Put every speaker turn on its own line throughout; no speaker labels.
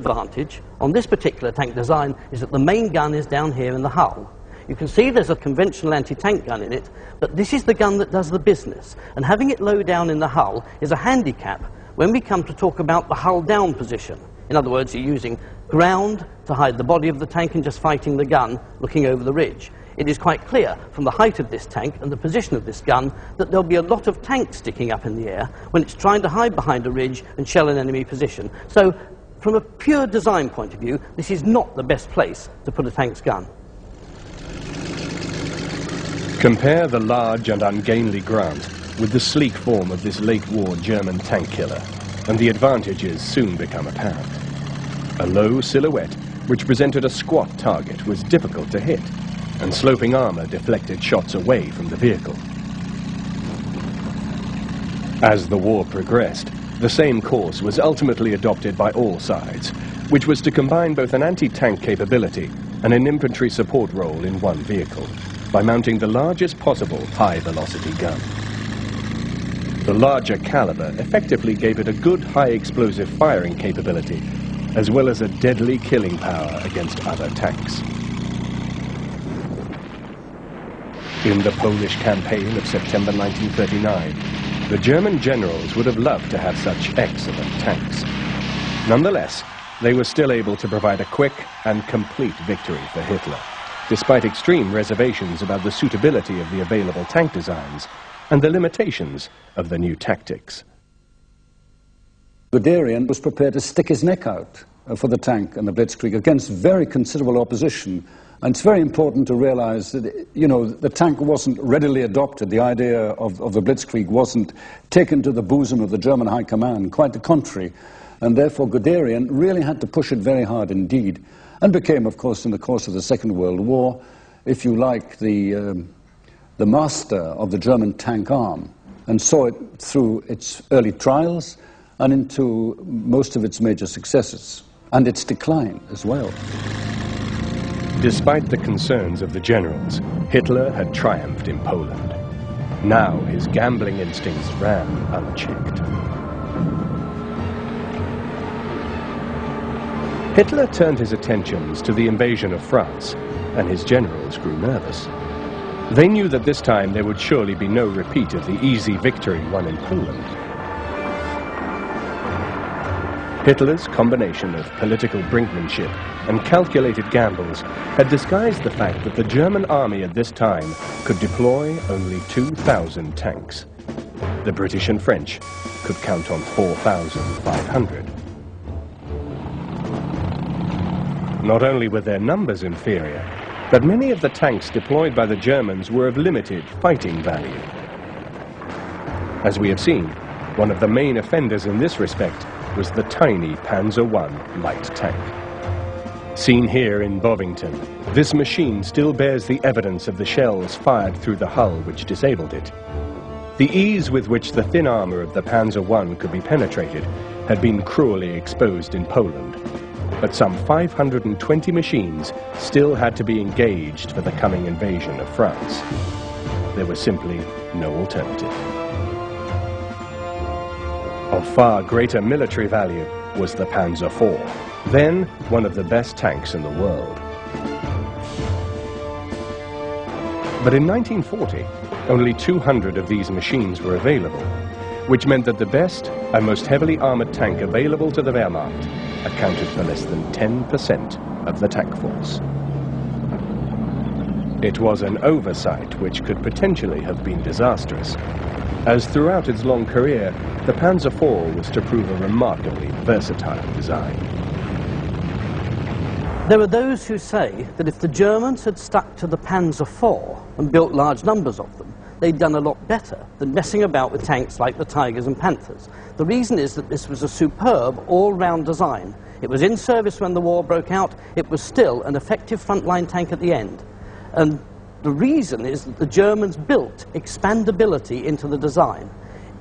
advantage on this particular tank design is that the main gun is down here in the hull. You can see there's a conventional anti-tank gun in it, but this is the gun that does the business, and having it low down in the hull is a handicap when we come to talk about the hull down position. In other words, you're using ground to hide the body of the tank and just fighting the gun looking over the ridge. It is quite clear from the height of this tank and the position of this gun that there'll be a lot of tanks sticking up in the air when it's trying to hide behind a ridge and shell an enemy position. So, from a pure design point of view, this is not the best place to put a tank's gun.
Compare the large and ungainly Grant with the sleek form of this late-war German tank killer, and the advantages soon become apparent. A low silhouette, which presented a squat target, was difficult to hit, and sloping armor deflected shots away from the vehicle. As the war progressed, the same course was ultimately adopted by all sides, which was to combine both an anti-tank capability and an infantry support role in one vehicle, by mounting the largest possible high-velocity gun. The larger caliber effectively gave it a good high-explosive firing capability, as well as a deadly killing power against other tanks. In the Polish campaign of September 1939, the German generals would have loved to have such excellent tanks. Nonetheless, they were still able to provide a quick and complete victory for Hitler, despite extreme reservations about the suitability of the available tank designs and the limitations of the new tactics.
Guderian was prepared to stick his neck out for the tank and the Blitzkrieg against very considerable opposition. And it's very important to realize that, you know, the tank wasn't readily adopted. The idea of the Blitzkrieg wasn't taken to the bosom of the German High Command, quite the contrary. And therefore Guderian really had to push it very hard indeed, and became, of course, in the course of the Second World War, if you like, the master of the German tank arm, and saw it through its early trials and into most of its major successes, and its decline as well.
Despite the concerns of the generals, Hitler had triumphed in Poland. Now his gambling instincts ran unchecked. Hitler turned his attentions to the invasion of France, and his generals grew nervous. They knew that this time there would surely be no repeat of the easy victory won in Poland. Hitler's combination of political brinkmanship and calculated gambles had disguised the fact that the German army at this time could deploy only 2,000 tanks. The British and French could count on 4,500. Not only were their numbers inferior, but many of the tanks deployed by the Germans were of limited fighting value. As we have seen, one of the main offenders in this respect was the tiny Panzer I light tank. Seen here in Bovington, this machine still bears the evidence of the shells fired through the hull which disabled it. The ease with which the thin armor of the Panzer I could be penetrated had been cruelly exposed in Poland, but some 520 machines still had to be engaged for the coming invasion of France. There was simply no alternative. Of far greater military value was the Panzer IV, then one of the best tanks in the world. But in 1940, only 200 of these machines were available, which meant that the best and most heavily armored tank available to the Wehrmacht accounted for less than 10% of the tank force. It was an oversight which could potentially have been disastrous, as throughout its long career, the Panzer IV was to prove a remarkably versatile design.
There are those who say that if the Germans had stuck to the Panzer IV and built large numbers of them, they'd done a lot better than messing about with tanks like the Tigers and Panthers. The reason is that this was a superb all-round design. It was in service when the war broke out. It was still an effective frontline tank at the end. And the reason is that the Germans built expandability into the design.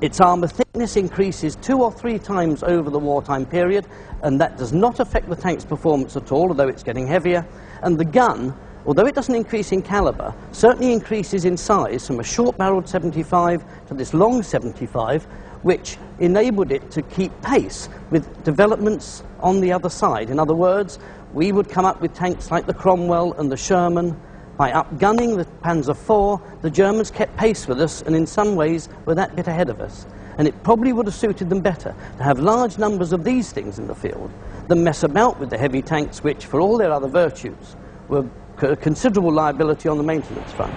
Its armor thickness increases 2 or 3 times over the wartime period, and that does not affect the tank's performance at all, although it's getting heavier. And the gun, although it doesn't increase in caliber, certainly increases in size from a short-barreled 75 to this long 75, which enabled it to keep pace with developments on the other side. In other words, we would come up with tanks like the Cromwell and the Sherman. By outgunning the Panzer IV, the Germans kept pace with us and in some ways were that bit ahead of us. And it probably would have suited them better to have large numbers of these things in the field than mess about with the heavy tanks which, for all their other virtues, were a considerable liability on the maintenance front.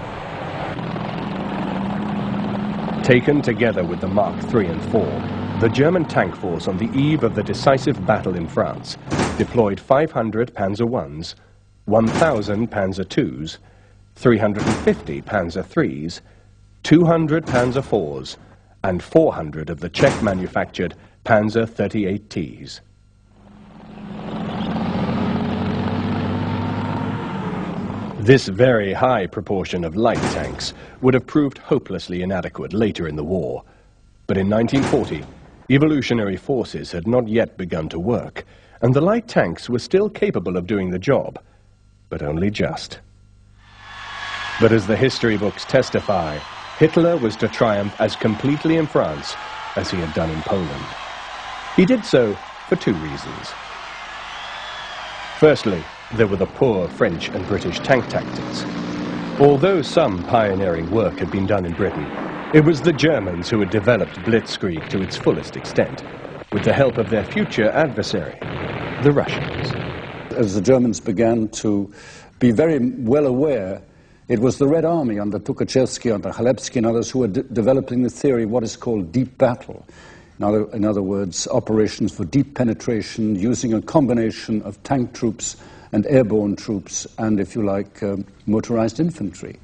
Taken together with the Mark III and IV, the German tank force on the eve of the decisive battle in France deployed 500 Panzer Is, 1,000 Panzer IIs, 350 Panzer IIIs, 200 Panzer IVs, and 400 of the Czech-manufactured Panzer 38Ts. This very high proportion of light tanks would have proved hopelessly inadequate later in the war. But in 1940, evolutionary forces had not yet begun to work, and the light tanks were still capable of doing the job, but only just. But as the history books testify, Hitler was to triumph as completely in France as he had done in Poland. He did so for two reasons. Firstly, there were the poor French and British tank tactics. Although some pioneering work had been done in Britain, it was the Germans who had developed blitzkrieg to its fullest extent, with the help of their future adversary, the Russians.
As the Germans began to be very well aware, it was the Red Army under Tukhachevsky, under Chalebsky and others who were developing the theory of what is called deep battle. In other words, operations for deep penetration using a combination of tank troops and airborne troops and, if you like, motorized infantry.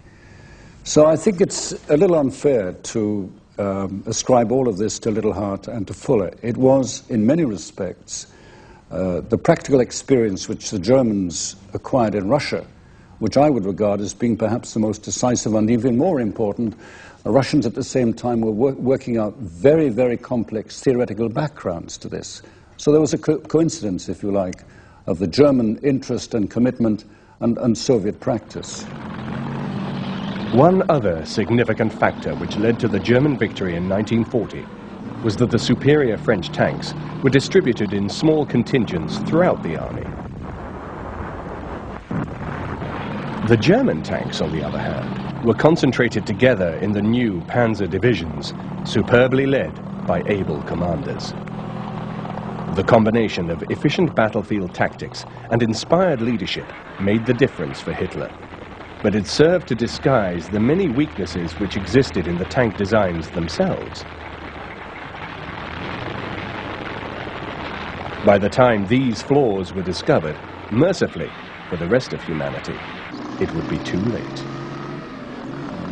So I think it's a little unfair to ascribe all of this to Little Hart and to Fuller. It was, in many respects, the practical experience which the Germans acquired in Russia, which I would regard as being perhaps the most decisive and even more important. The Russians at the same time were working out very, very complex theoretical backgrounds to this. So there was a coincidence, if you like, of the German interest and commitment and Soviet practice.
One other significant factor which led to the German victory in 1940 was that the superior French tanks were distributed in small contingents throughout the army. The German tanks, on the other hand, were concentrated together in the new Panzer divisions, superbly led by able commanders. The combination of efficient battlefield tactics and inspired leadership made the difference for Hitler, but it served to disguise the many weaknesses which existed in the tank designs themselves. By the time these flaws were discovered, mercifully for the rest of humanity, it would be too late.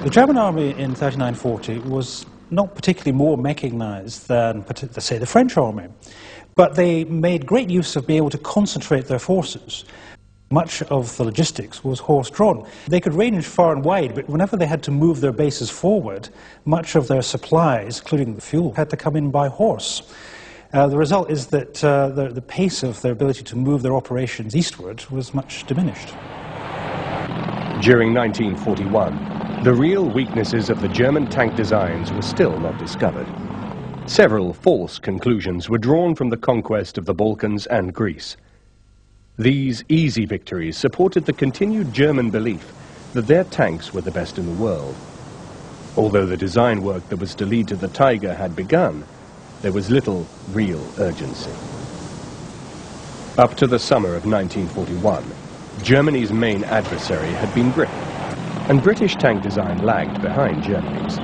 The German army in 39-40 was not particularly more mechanized than, say, the French army, but they made great use of being able to concentrate their forces. Much of the logistics was horse-drawn. They could range far and wide, but whenever they had to move their bases forward, much of their supplies, including the fuel, had to come in by horse. The result is that the pace of their ability to move their operations eastward was much diminished.
During 1941, the real weaknesses of the German tank designs were still not discovered. Several false conclusions were drawn from the conquest of the Balkans and Greece. These easy victories supported the continued German belief that their tanks were the best in the world. Although the design work that was to lead to the Tiger had begun, there was little real urgency. Up to the summer of 1941, Germany's main adversary had been Britain, and British tank design lagged behind Germany's.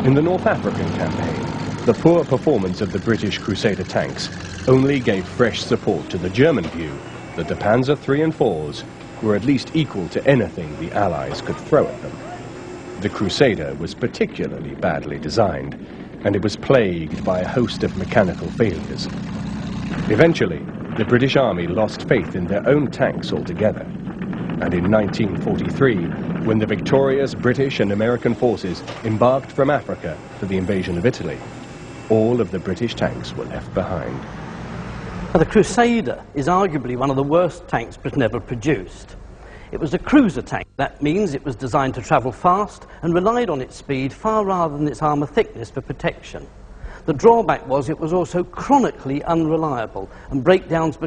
In the North African campaign, the poor performance of the British Crusader tanks only gave fresh support to the German view that the Panzer III and IVs were at least equal to anything the Allies could throw at them. The Crusader was particularly badly designed, and it was plagued by a host of mechanical failures. Eventually, the British Army lost faith in their own tanks altogether, and in 1943, when the victorious British and American forces embarked from Africa for the invasion of Italy, all of the British tanks were left behind.
Now, the Crusader is arguably one of the worst tanks Britain ever produced. It was a cruiser tank. That means it was designed to travel fast and relied on its speed far rather than its armour thickness for protection. The drawback was it was also chronically unreliable, and breakdowns